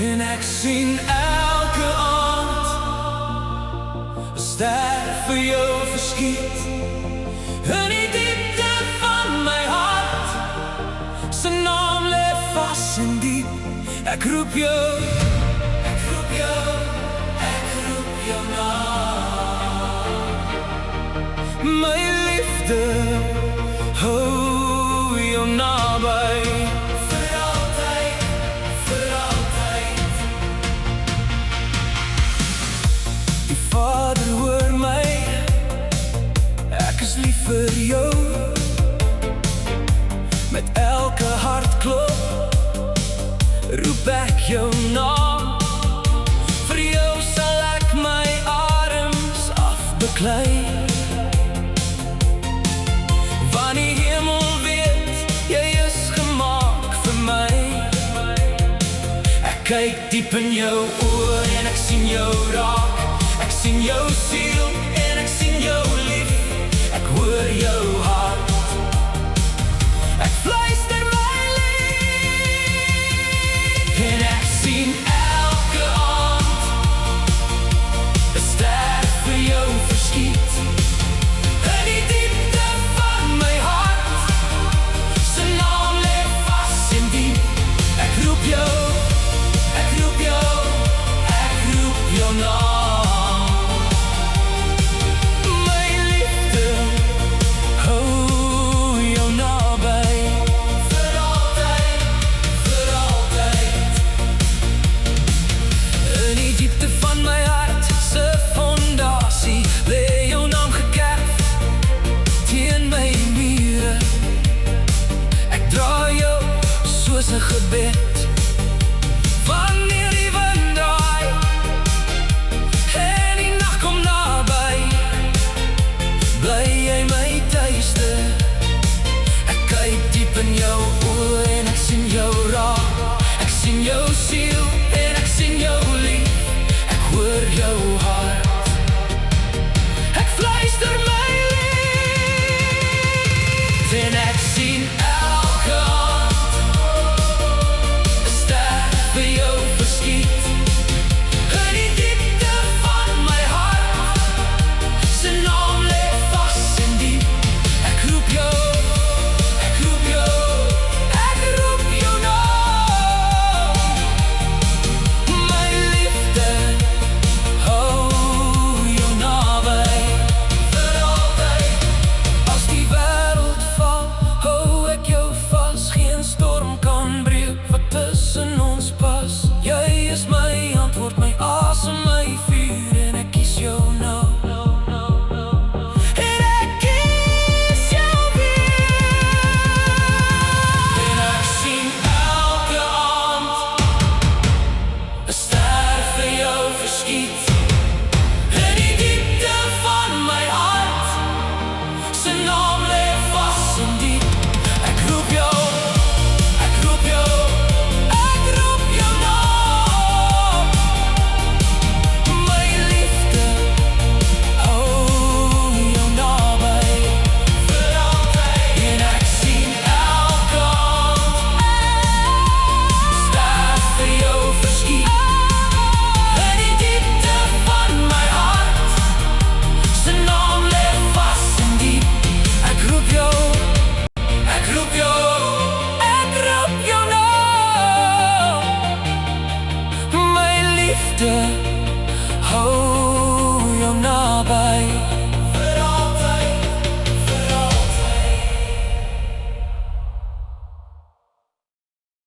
En ek sien elke aand 'n ster vir jou verskiet in die diepte van my hart. Sy naam lê vas en diep. Ek roep jou, ek roep jou, ek roep jou naam. My liefde, hou jou naby. Vir altyd, vir altyd. Die Vader hoor my, ek is lief vir jou. Met elke hartklop roep ek jou naam. Vir jou sal ek my arms afbeklei. Van die hemel weet, jy is gemaak vir my. Ek kyk diep in jou oë en ek sien jou raak. Ek sien jou siel en ek sien jou lief. Ek hoor jou hart. Ek fluister my lief. En ek sien elke aand 'n ster vir jou verskiet in die diepte van my hart. Sy naam lê vas en diep. Ek roep jou, ek roep jou, ek roep jou naam. My liefde, hou jou naby. Vir altyd, vir altyd. In die diepte van my hart se fondasie lê jou naam gekerf teen my mure. Ek dra jou soos 'n gebed